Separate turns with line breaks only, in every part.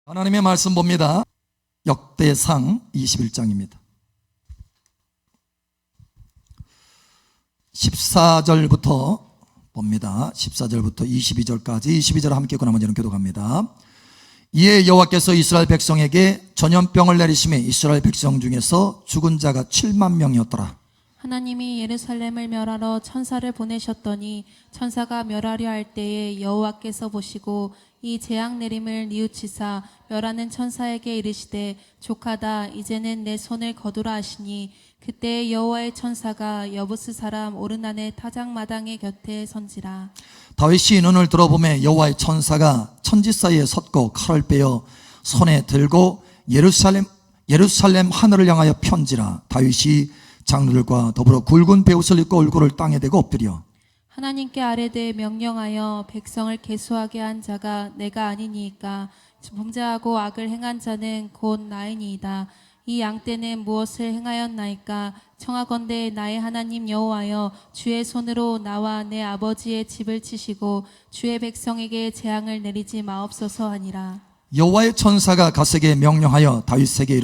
하나님의 말씀 봅니다. 역대상 21장입니다. 14절부터 봅니다. 14절부터 22절까지 22절 함께 나머지는 교독합니다. 이에 여호와께서 이스라엘 백성에게 전염병을 내리심에 이스라엘 백성 중에서 죽은 자가 7만 명이었더라.
하나님이 예루살렘을 멸하러 천사를 보내셨더니 천사가 멸하려 할 때에 여호와께서 보시고 이 재앙 내림을 뉘우치사 멸하는 천사에게 이르시되 족하다 이제는 내 손을 거두라 하시니 그때 여호와의 천사가 여부스 사람 오르난의 타작마당의 곁에 선지라.
다윗이 눈을 들어보매 여호와의 천사가 천지 사이에 섰고 칼을 빼어 손에 들고 예루살렘 하늘을 향하여 편지라. 다윗이 장로들과 더불어 굵은 베옷을 입고 얼굴을 땅에 대고 엎드려
하나님께 아뢰되 명령하여 백성을 계수하게 한 자가 내가 아니니이까 범죄하고 악을 행한 자는 곧 나이니이다. 이 양떼는 무엇을 행하였나이까? 청하건대 나의 하나님 여호와여 주의 손으로 나와 내 아버지의 집을 치시고 주의 백성에게 재앙을 내리지 마옵소서 하니라.
여호와의 천사가 갓에게 명령하여 다윗에게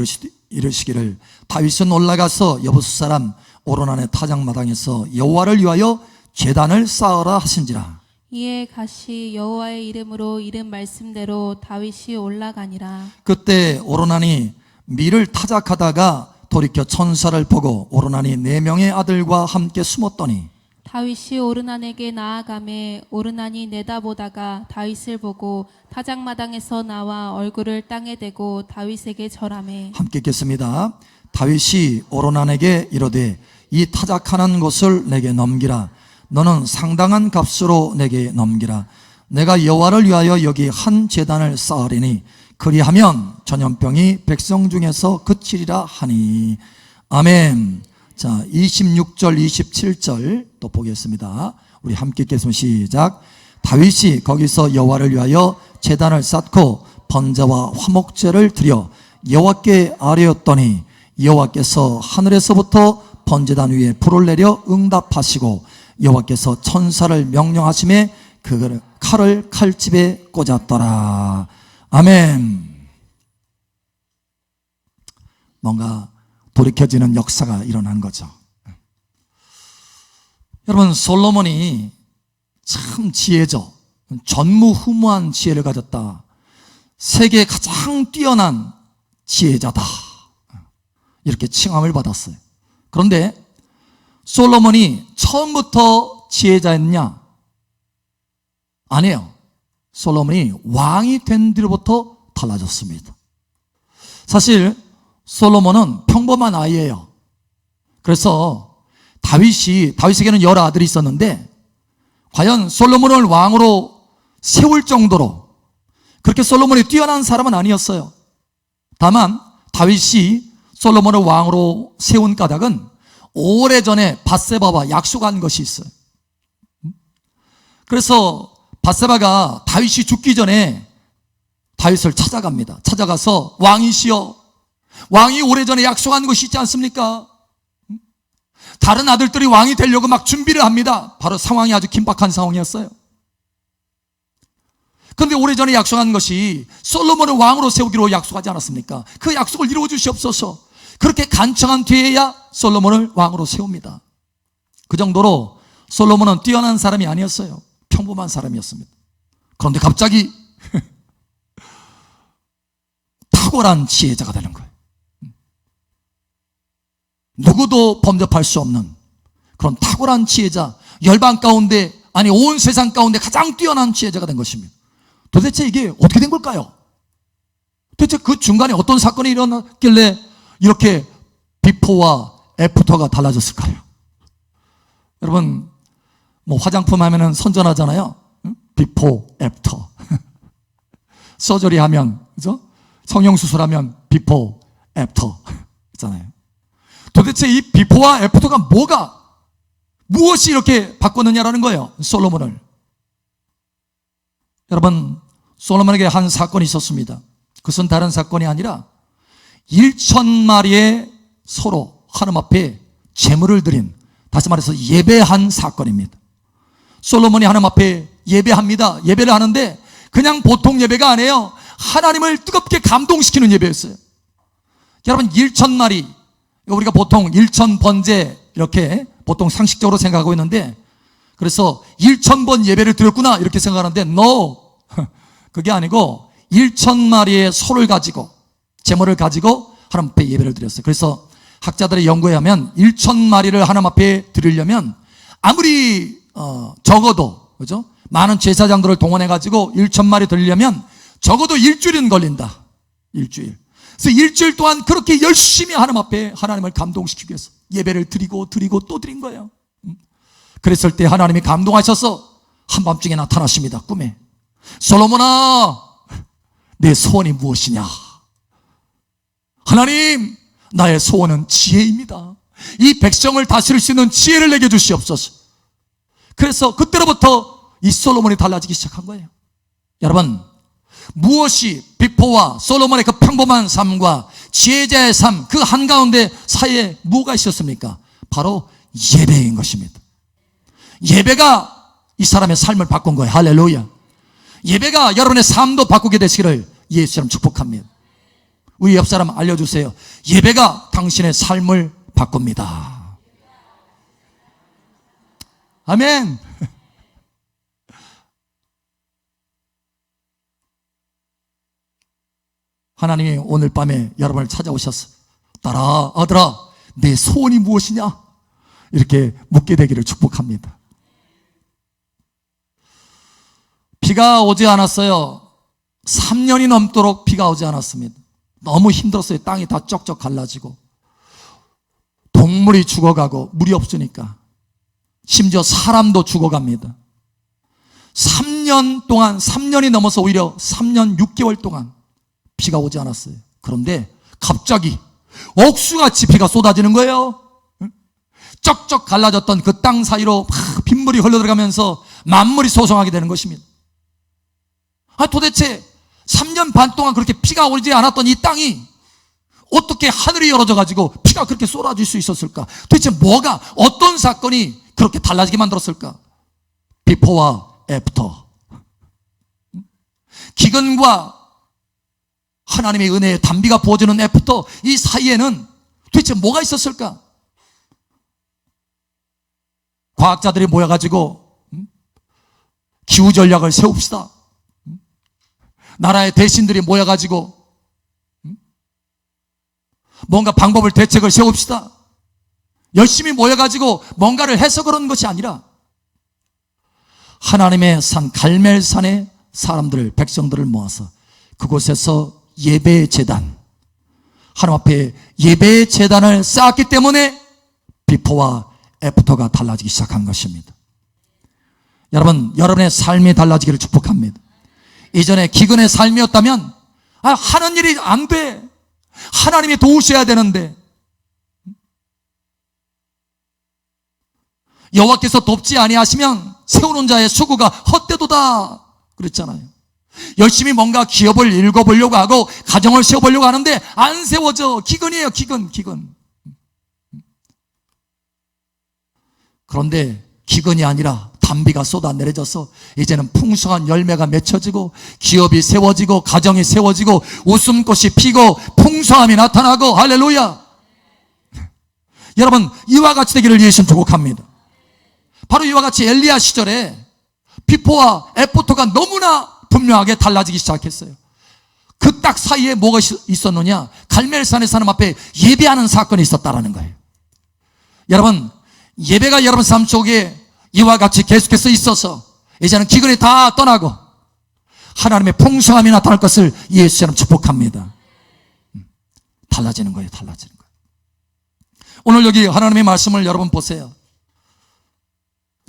이르시기를 다윗은 올라가서 여부스 사람 오르난의 타작마당에서 여호와를 위하여 제단을 쌓으라 하신지라.
이에 갓이 여호와의 이름으로 이른 말씀대로 다윗이 올라가니라.
그때 오르난이 밀을 타작하다가 돌이켜 천사를 보고 오르난이 4명의 아들과 함께 숨었더니
다윗이 오르난에게 나아가매 오르난이 내다보다가 다윗을 보고 타작마당에서 나와 얼굴을 땅에 대고 다윗에게 절하매.
함께 읽겠습니다. 다윗이 오르난에게 이르되 이 타작하는 곳을 내게 넘기라. 너는 상당한 값으로 내게 넘기라. 내가 여호와를 위하여 여기 한 제단을 쌓으리니 그리하면 전염병이 백성 중에서 그치리라 하니. 아멘. 자, 26절 27절 또 보겠습니다. 우리 함께 읽겠습니다. 시작. 다윗이 거기서 여호와를 위하여 제단을 쌓고 번제와 화목제를 드려 여호와께 아뢰었더니 여호와께서 하늘에서부터 번제단 위에 불을 내려 응답하시고 여호와께서 천사를 명령하심에 그 칼을 칼집에 꽂았더라. 아멘. 뭔가 돌이켜지는 역사가 일어난 거죠. 여러분, 솔로몬이 참 지혜죠. 전무후무한 지혜를 가졌다. 세계에 가장 뛰어난 지혜자다. 이렇게 칭함을 받았어요. 그런데 솔로몬이 처음부터 지혜자였냐? 아니에요. 솔로몬이 왕이 된 뒤로부터 달라졌습니다. 사실 솔로몬은 평범한 아이예요. 그래서 다윗에게는 여러 아들이 있었는데 과연 솔로몬을 왕으로 세울 정도로 그렇게 솔로몬이 뛰어난 사람은 아니었어요. 다만 다윗이 솔로몬을 왕으로 세운 까닭은 오래전에 밧세바와 약속한 것이 있어요. 그래서 밧세바가 다윗이 죽기 전에 다윗을 찾아갑니다. 찾아가서 왕이시여, 왕이 오래전에 약속한 것이 있지 않습니까? 다른 아들들이 왕이 되려고 막 준비를 합니다. 바로 상황이 아주 긴박한 상황이었어요. 그런데 오래전에 약속한 것이 솔로몬을 왕으로 세우기로 약속하지 않았습니까? 그 약속을 이루어 주시옵소서. 그렇게 간청한 뒤에야 솔로몬을 왕으로 세웁니다. 그 정도로 솔로몬은 뛰어난 사람이 아니었어요. 평범한 사람이었습니다. 그런데 갑자기 탁월한 지혜자가 되는 거예요. 누구도 범접할 수 없는 그런 탁월한 지혜자, 열방 가운데, 아니 온 세상 가운데 가장 뛰어난 지혜자가 된 것입니다. 도대체 이게 어떻게 된 걸까요? 도대체 그 중간에 어떤 사건이 일어났길래 이렇게 비포와 애프터가 달라졌을까요? 여러분, 뭐 화장품 하면은 선전하잖아요. 비포, 애프터. 서저리 하면, 그죠? 성형수술하면 비포, 애프터. 있잖아요. 도대체 이 비포와 애프터가 무엇이 이렇게 바꿨느냐라는 거예요. 솔로몬을. 여러분, 솔로몬에게 한 사건이 있었습니다. 그것은 다른 사건이 아니라 1,000마리의 소로 하나님 앞에 제물을 드린, 다시 말해서 예배한 사건입니다. 솔로몬이 하나님 앞에 예배합니다. 예배를 하는데 그냥 보통 예배가 아니에요. 하나님을 뜨겁게 감동시키는 예배였어요. 여러분 1,000마리, 우리가 보통 1,000번제 이렇게 보통 상식적으로 생각하고 있는데, 그래서 1,000번 예배를 드렸구나 이렇게 생각하는데 no, 그게 아니고 1,000마리의 소를 가지고, 제물을 가지고 하나님 앞에 예배를 드렸어요. 그래서 학자들의 연구에 하면 1,000마리를 하나님 앞에 드리려면 아무리 적어도, 그죠? 많은 제사장들을 동원해 가지고 1,000마리 드리려면 적어도 일주일은 걸린다. 일주일. 그래서 일주일 동안 그렇게 열심히 하나님 앞에 하나님을 감동시키기 위해서 예배를 드리고 또 드린 거예요. 그랬을 때 하나님이 감동하셔서 한밤중에 나타나십니다. 꿈에. 솔로몬아, 내 소원이 무엇이냐? 하나님, 나의 소원은 지혜입니다. 이 백성을 다스릴 수 있는 지혜를 내게 주시옵소서. 그래서 그때로부터 이 솔로몬이 달라지기 시작한 거예요. 여러분, 무엇이 비포와 솔로몬의 그 평범한 삶과 지혜자의 삶, 그 한가운데 사이에 뭐가 있었습니까? 바로 예배인 것입니다. 예배가 이 사람의 삶을 바꾼 거예요. 할렐루야. 예배가 여러분의 삶도 바꾸게 되시기를 예수처럼 축복합니다. 우리 옆 사람 알려주세요. 예배가 당신의 삶을 바꿉니다. 아멘. 하나님이 오늘 밤에 여러분을 찾아오셔서 딸아, 아들아, 내 소원이 무엇이냐? 이렇게 묻게 되기를 축복합니다. 비가 오지 않았어요. 3년이 넘도록 비가 오지 않았습니다. 너무 힘들었어요. 땅이 다 쩍쩍 갈라지고 동물이 죽어가고 물이 없으니까, 심지어 사람도 죽어갑니다. 3년 동안, 3년이 넘어서 오히려 3년 6개월 동안 비가 오지 않았어요. 그런데 갑자기 옥수같이 비가 쏟아지는 거예요. 쩍쩍 갈라졌던 그 땅 사이로 막 빗물이 흘러들어가면서 만물이 소성하게 되는 것입니다. 도대체 3년 반 동안 그렇게 비가 오지 않았던 이 땅이 어떻게 하늘이 열어져 가지고 비가 그렇게 쏟아질 수 있었을까? 도대체 뭐가, 어떤 사건이 그렇게 달라지게 만들었을까? 비포와 애프터. 기근과 하나님의 은혜의 단비가 부어지는 애프터, 이 사이에는 도대체 뭐가 있었을까? 과학자들이 모여가지고 기후 전략을 세웁시다. 나라의 대신들이 모여가지고 뭔가 방법을, 대책을 세웁시다. 열심히 모여가지고 뭔가를 해서 그런 것이 아니라 하나님의 산 갈멜산에 사람들을, 백성들을 모아서 그곳에서 예배의 제단, 하나님 앞에 예배의 제단을 쌓았기 때문에 비포와 애프터가 달라지기 시작한 것입니다. 여러분, 여러분의 삶이 달라지기를 축복합니다. 이전에 기근의 삶이었다면 하는 일이 안 돼, 하나님이 도우셔야 되는데, 여호와께서 돕지 아니하시면 세우는 자의 수고가 헛되도다 그랬잖아요. 열심히 뭔가 기업을 읽어보려고 하고 가정을 세워보려고 하는데 안 세워져. 기근이에요. 기근. 그런데 기근이 아니라 단비가 쏟아 내려져서 이제는 풍성한 열매가 맺혀지고 기업이 세워지고 가정이 세워지고 웃음꽃이 피고 풍성함이 나타나고, 할렐루야. 여러분, 이와 같이 되기를 예수님 축복합니다. 바로 이와 같이 엘리야 시절에 비포와 애프터가 너무나 분명하게 달라지기 시작했어요. 그 딱 사이에 뭐가 있었느냐? 갈멜산의 사람 앞에 예배하는 사건이 있었다라는 거예요. 여러분, 예배가 여러분 삶 속에 이와 같이 계속해서 있어서 이제는 기근이 다 떠나고 하나님의 풍성함이 나타날 것을 예수처럼 축복합니다. 달라지는 거예요. 달라지는 거예요. 오늘 여기 하나님의 말씀을 여러분 보세요.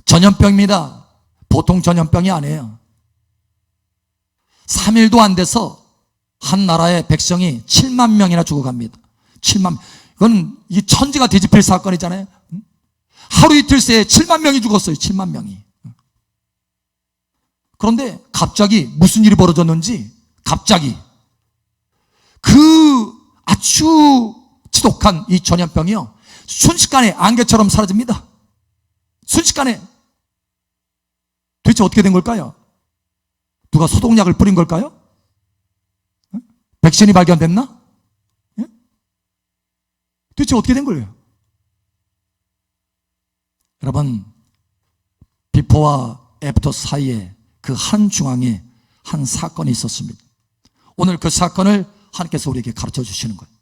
전염병입니다. 보통 전염병이 아니에요. 3일도 안 돼서 한 나라의 백성이 7만 명이나 죽어갑니다. 7만. 이건 이 천지가 뒤집힐 사건이잖아요. 하루 이틀 새에 7만 명이 죽었어요. 7만 명이. 그런데 갑자기 무슨 일이 벌어졌는지, 갑자기 그 아주 지독한 이 전염병이요, 순식간에 안개처럼 사라집니다. 순식간에. 도대체 어떻게 된 걸까요? 누가 소독약을 뿌린 걸까요? 백신이 발견됐나? 예? 도대체 어떻게 된 거예요? 여러분, 비포와 애프터 사이에 그 한 중앙에 한 사건이 있었습니다. 오늘 그 사건을 하나님께서 우리에게 가르쳐 주시는 거예요.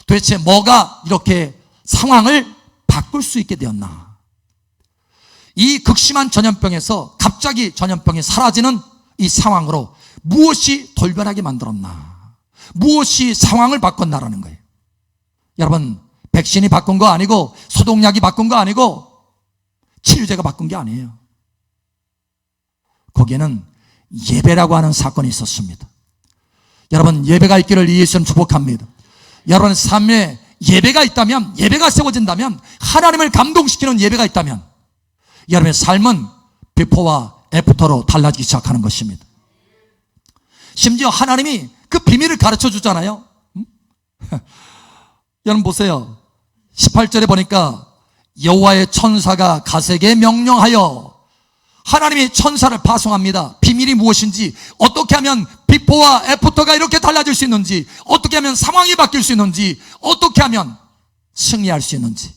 도대체 뭐가 이렇게 상황을 바꿀 수 있게 되었나? 이 극심한 전염병에서 갑자기 전염병이 사라지는 이 상황으로 무엇이 돌변하게 만들었나? 무엇이 상황을 바꿨나라는 거예요. 여러분, 백신이 바꾼 거 아니고 소독약이 바꾼 거 아니고 치료제가 바꾼 게 아니에요. 거기에는 예배라고 하는 사건이 있었습니다. 여러분, 예배가 있기를 예수님 축복합니다. 여러분 삶에 예배가 있다면, 예배가 세워진다면, 하나님을 감동시키는 예배가 있다면 여러분의 삶은 비포와 애프터로 달라지기 시작하는 것입니다. 심지어 하나님이 그 비밀을 가르쳐 주잖아요. 여러분 보세요. 18절에 보니까 여호와의 천사가 가세에게 명령하여, 하나님이 천사를 파송합니다. 비밀이 무엇인지, 어떻게 하면 비포와 애프터가 이렇게 달라질 수 있는지, 어떻게 하면 상황이 바뀔 수 있는지, 어떻게 하면 승리할 수 있는지,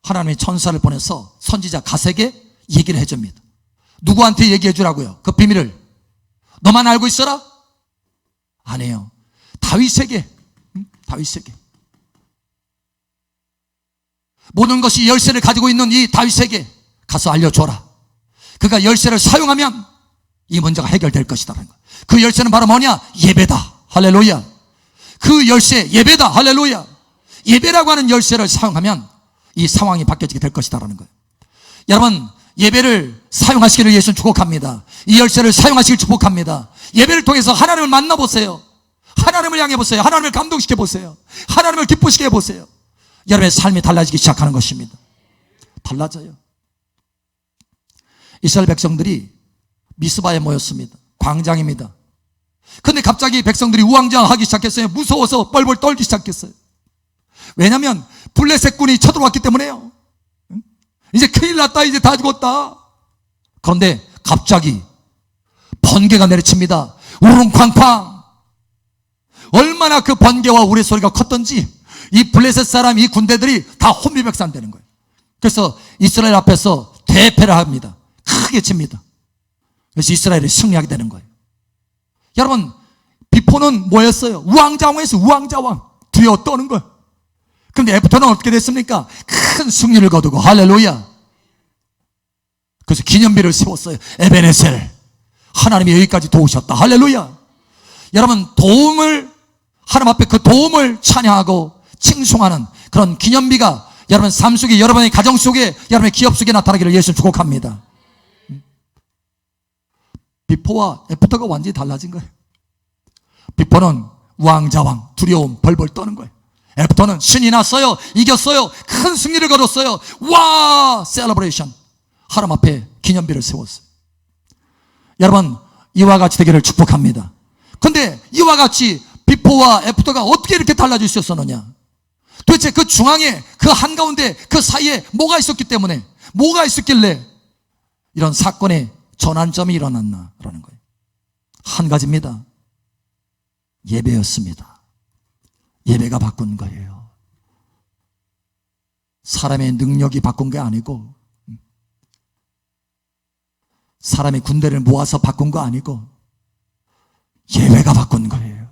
하나님이 천사를 보내서 선지자 가세에게 얘기를 해줍니다. 누구한테 얘기해 주라고요? 그 비밀을 너만 알고 있어라? 아니에요. 다윗에게, 다윗에게. 모든 것이 열쇠를 가지고 있는 이 다윗에게 가서 알려줘라. 그가 열쇠를 사용하면 이 문제가 해결될 것이다. 그 열쇠는 바로 뭐냐? 예배다. 할렐루야. 그 열쇠 예배다. 할렐루야. 예배라고 하는 열쇠를 사용하면 이 상황이 바뀌어지게 될 것이다라는 거예요. 여러분, 예배를 사용하시기를 예수는 축복합니다. 이 열쇠를 사용하시길 축복합니다. 예배를 통해서 하나님을 만나보세요. 하나님을 향해 보세요. 하나님을 감동시켜 보세요. 하나님을 기쁘시게 해보세요. 여러분의 삶이 달라지기 시작하는 것입니다. 달라져요. 이스라엘 백성들이 미스바에 모였습니다. 광장입니다. 근데 갑자기 백성들이 우왕좌왕하기 시작했어요. 무서워서 뻘뻘 떨기 시작했어요. 왜냐하면 블레셋 군이 쳐들어왔기 때문에요. 이제 큰일 났다. 이제 다 죽었다. 그런데 갑자기 번개가 내리칩니다. 우릉쾅쾅. 얼마나 그 번개와 우레소리가 컸던지 이 블레셋 사람, 이 군대들이 다 혼비백산되는 거예요. 그래서 이스라엘 앞에서 대패를 합니다. 크게 칩니다. 그래서 이스라엘이 승리하게 되는 거예요. 여러분, 비포는 뭐였어요? 우왕좌왕했어요. 우왕좌왕. 두려워 떠는 거예요. 그런데 애프터는 어떻게 됐습니까? 큰 승리를 거두고, 할렐루야. 그래서 기념비를 세웠어요. 에베네셀. 하나님이 여기까지 도우셨다. 할렐루야. 여러분, 하나님 앞에 그 도움을 찬양하고 칭송하는 그런 기념비가 여러분 삶 속에, 여러분의 가정 속에, 여러분의 기업 속에 나타나기를 예수 축복합니다. 비포와 애프터가 완전히 달라진 거예요. 비포는 우왕좌왕, 두려움, 벌벌 떠는 거예요. 애프터는 신이 났어요. 이겼어요. 큰 승리를 거뒀어요. 와! 셀러브레이션. 하나님 앞에 기념비를 세웠어요. 여러분, 이와 같이 되기를 축복합니다. 근데 이와 같이 비포와 애프터가 어떻게 이렇게 달라질 수 있었느냐? 도대체 그 중앙에, 그 한가운데, 그 사이에 뭐가 있었기 때문에, 뭐가 있었길래 이런 사건의 전환점이 일어났나라는 거예요. 한 가지입니다. 예배였습니다. 예배가 바꾼 거예요. 사람의 능력이 바꾼 게 아니고, 사람의 군대를 모아서 바꾼 거 아니고, 예배가 바꾼 거예요.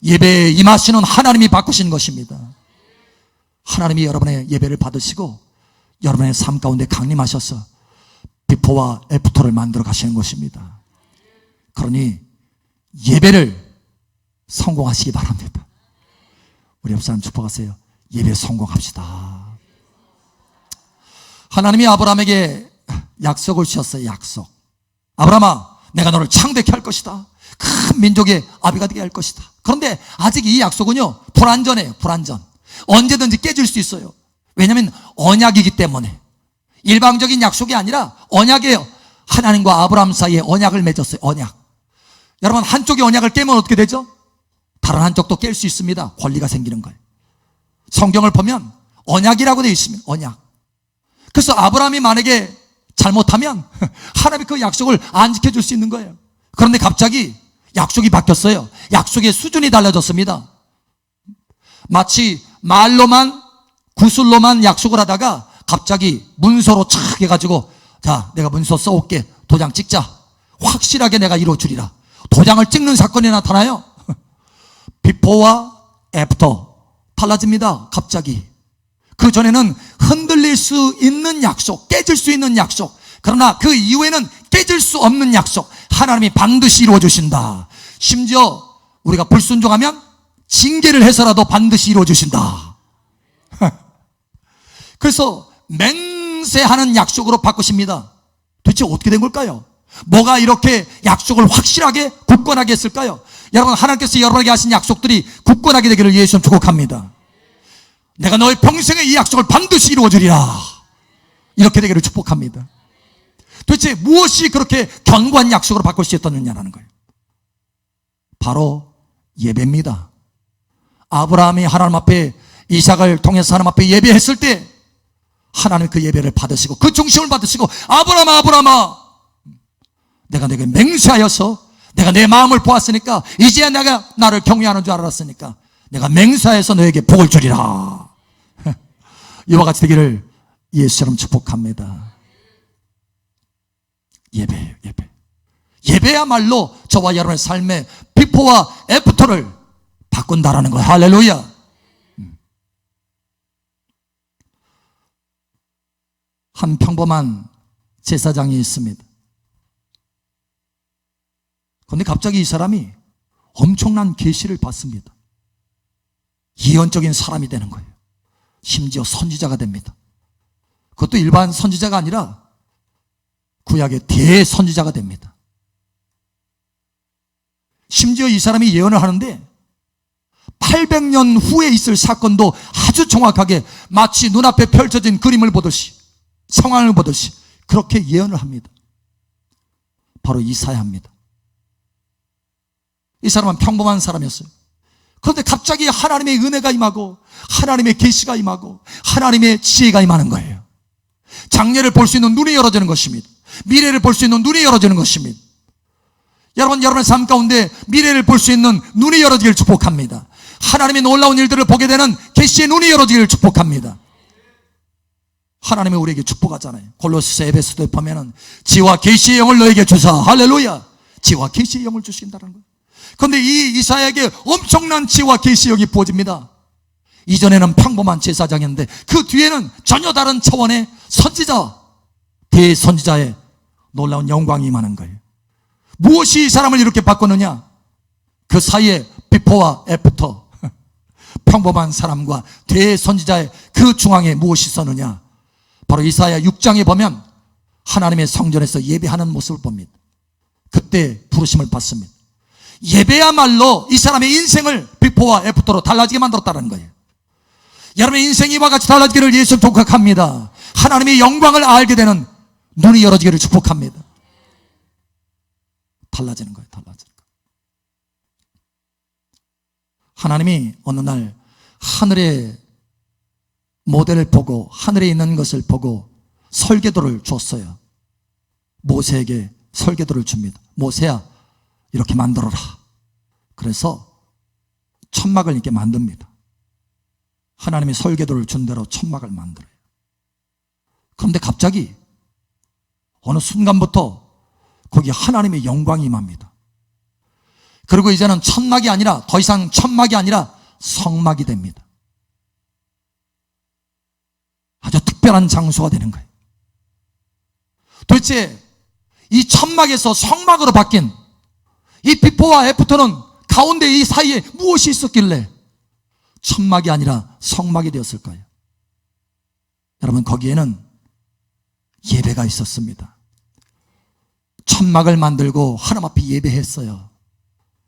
예배에 임하시는 하나님이 바꾸신 것입니다. 하나님이 여러분의 예배를 받으시고 여러분의 삶 가운데 강림하셔서 비포와 애프터를 만들어 가시는 것입니다. 그러니 예배를 성공하시기 바랍니다. 우리 옆 사람 축복하세요. 예배 성공합시다. 하나님이 아브라함에게 약속을 주셨어요. 약속. 아브라함아, 내가 너를 창대케 할 것이다. 큰 민족의 아비가 되게 할 것이다. 그런데 아직 이 약속은요, 불완전해요. 불완전. 언제든지 깨질 수 있어요. 왜냐하면 언약이기 때문에. 일방적인 약속이 아니라 언약이에요. 하나님과 아브라함 사이에 언약을 맺었어요. 언약. 여러분, 한쪽이 언약을 깨면 어떻게 되죠? 다른 한쪽도 깰 수 있습니다. 권리가 생기는 거예요. 성경을 보면 언약이라고 되어 있습니다. 언약. 그래서 아브라함이 만약에 잘못하면 하나님이 그 약속을 안 지켜줄 수 있는 거예요. 그런데 갑자기 약속이 바뀌었어요. 약속의 수준이 달라졌습니다. 마치 말로만, 구슬로만 약속을 하다가 갑자기 문서로 착 해가지고, 자, 내가 문서 써올게. 도장 찍자. 확실하게 내가 이루어주리라. 도장을 찍는 사건이 나타나요. 비포와 애프터 달라집니다. 갑자기. 그 전에는 흔들릴 수 있는 약속, 깨질 수 있는 약속, 그러나 그 이후에는 깨질 수 없는 약속, 하나님이 반드시 이루어 주신다. 심지어 우리가 불순종하면 징계를 해서라도 반드시 이루어 주신다. 그래서 맹세하는 약속으로 바꾸십니다. 도대체 어떻게 된 걸까요? 뭐가 이렇게 약속을 확실하게 굳건하게 했을까요? 여러분, 하나님께서 여러분에게 하신 약속들이 굳건하게 되기를 예수님 축복합니다. 내가 너의 평생의 이 약속을 반드시 이루어주리라. 이렇게 되기를 축복합니다. 도대체 무엇이 그렇게 견고한 약속으로 바꿀 수 있었느냐라는 거예요. 바로 예배입니다. 아브라함이 하나님 앞에, 이삭을 통해서 하나님 앞에 예배했을 때 하나님 그 예배를 받으시고 그 중심을 받으시고, 아브라함아, 아브라함아, 내가 내게 맹세하여서 내가 내 마음을 보았으니까, 이제야 내가 나를 경외하는 줄 알았으니까 내가 맹세하여서 너에게 복을 주리라. 이와 같이 되기를 예수처럼 축복합니다. 예배예요, 예배. 예배야말로 저와 여러분의 삶의 비포와 애프터를 바꾼다라는 거예요. 할렐루야. 한 평범한 제사장이 있습니다. 그런데 갑자기 이 사람이 엄청난 계시를 받습니다. 예언적인 사람이 되는 거예요. 심지어 선지자가 됩니다. 그것도 일반 선지자가 아니라 구약의 대선지자가 됩니다. 심지어 이 사람이 예언을 하는데 800년 후에 있을 사건도 아주 정확하게 마치 눈앞에 펼쳐진 그림을 보듯이, 상황을 보듯이 그렇게 예언을 합니다. 바로 이사야입니다. 이 사람은 평범한 사람이었어요. 그런데 갑자기 하나님의 은혜가 임하고 하나님의 계시가 임하고 하나님의 지혜가 임하는 거예요. 장래를 볼 수 있는 눈이 열어지는 것입니다. 미래를 볼 수 있는 눈이 열어지는 것입니다. 여러분의 삶 가운데 미래를 볼 수 있는 눈이 열어지기를 축복합니다. 하나님의 놀라운 일들을 보게 되는 계시의 눈이 열어지기를 축복합니다. 하나님이 우리에게 축복하잖아요. 골로새서, 에베소서에 보면은 지와 계시의 영을 너에게 주사, 할렐루야, 지와 계시의 영을 주신다는 거예요. 그런데 이 이사야에게 엄청난 지와 계시의 영이 부어집니다. 이전에는 평범한 제사장이었는데 그 뒤에는 전혀 다른 차원의 선지자, 대선지자의 놀라운 영광이 임하는 거예요. 무엇이 이 사람을 이렇게 바꾸느냐? 그 사이에 비포와 애프터, 평범한 사람과 대선지자의 그 중앙에 무엇이 있었느냐? 바로 이사야 6장에 보면 하나님의 성전에서 예배하는 모습을 봅니다. 그때 부르심을 받습니다. 예배야말로 이 사람의 인생을 비포와 애프터로 달라지게 만들었다는 거예요. 여러분의 인생이 이와 같이 달라지기를 예수 축복합니다. 하나님의 영광을 알게 되는 눈이 열어지기를 축복합니다. 달라지는 거예요, 달라지는 거예요. 하나님이 어느 날 하늘의 모델을 보고, 하늘에 있는 것을 보고 설계도를 줬어요. 모세에게 설계도를 줍니다. 모세야, 이렇게 만들어라. 그래서 천막을 이렇게 만듭니다. 하나님이 설계도를 준 대로 천막을 만들어요. 그런데 갑자기 어느 순간부터 거기 하나님의 영광이 임합니다. 그리고 이제는 천막이 아니라, 더 이상 천막이 아니라 성막이 됩니다. 아주 특별한 장소가 되는 거예요. 도대체 이 천막에서 성막으로 바뀐 이 비포와 애프터는 가운데 이 사이에 무엇이 있었길래 천막이 아니라 성막이 되었을까요? 여러분, 거기에는 예배가 있었습니다. 천막을 만들고 하나님 앞에 예배했어요.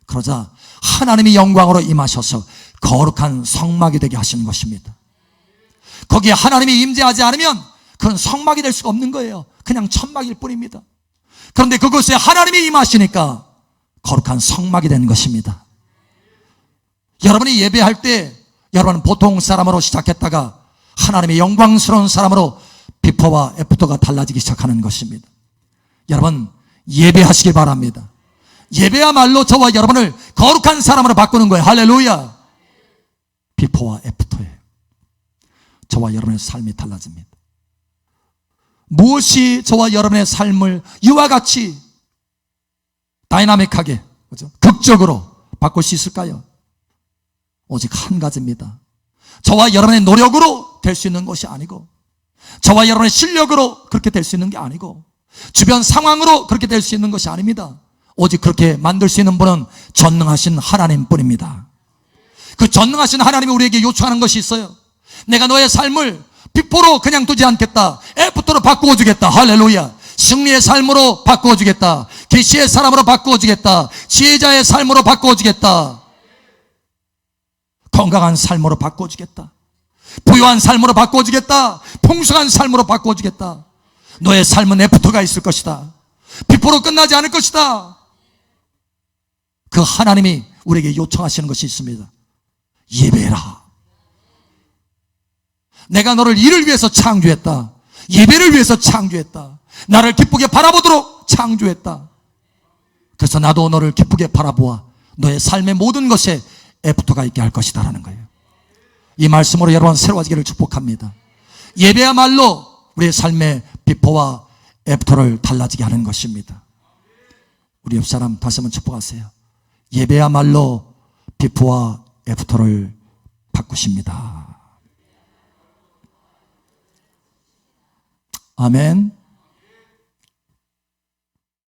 그러자 하나님이 영광으로 임하셔서 거룩한 성막이 되게 하시는 것입니다. 거기에 하나님이 임재하지 않으면 그건 성막이 될 수가 없는 거예요. 그냥 천막일 뿐입니다. 그런데 그곳에 하나님이 임하시니까 거룩한 성막이 되는 것입니다. 여러분이 예배할 때 여러분은 보통 사람으로 시작했다가 하나님의 영광스러운 사람으로 비포와 애프터가 달라지기 시작하는 것입니다. 여러분, 예배하시길 바랍니다. 예배야말로 저와 여러분을 거룩한 사람으로 바꾸는 거예요. 할렐루야. 비포와 애프터예요. 저와 여러분의 삶이 달라집니다. 무엇이 저와 여러분의 삶을 이와 같이 다이나믹하게, 그죠? 극적으로 바꿀 수 있을까요? 오직 한 가지입니다. 저와 여러분의 노력으로 될 수 있는 것이 아니고, 저와 여러분의 실력으로 그렇게 될 수 있는 게 아니고, 주변 상황으로 그렇게 될 수 있는 것이 아닙니다. 오직 그렇게 만들 수 있는 분은 전능하신 하나님뿐입니다. 그 전능하신 하나님이 우리에게 요청하는 것이 있어요. 내가 너의 삶을 비포로 그냥 두지 않겠다. 애프터로 바꾸어 주겠다. 할렐루야. 승리의 삶으로 바꾸어 주겠다. 계시의 사람으로 바꾸어 주겠다. 지혜자의 삶으로 바꾸어 주겠다. 건강한 삶으로 바꾸어 주겠다. 부유한 삶으로 바꾸어 주겠다. 풍성한 삶으로 바꾸어 주겠다. 너의 삶은 애프터가 있을 것이다. 비포로 끝나지 않을 것이다. 그 하나님이 우리에게 요청하시는 것이 있습니다. 예배라. 내가 너를 이를 위해서 창조했다. 예배를 위해서 창조했다. 나를 기쁘게 바라보도록 창조했다. 그래서 나도 너를 기쁘게 바라보아 너의 삶의 모든 것에 애프터가 있게 할 것이다 라는 거예요. 이 말씀으로 여러분 새로워지기를 축복합니다. 예배야말로 우리의 삶의 비포와 애프터를 달라지게 하는 것입니다. 우리 옆 사람 다시 한번 축복하세요. 예배야말로 비포와 애프터를 바꾸십니다. 아멘.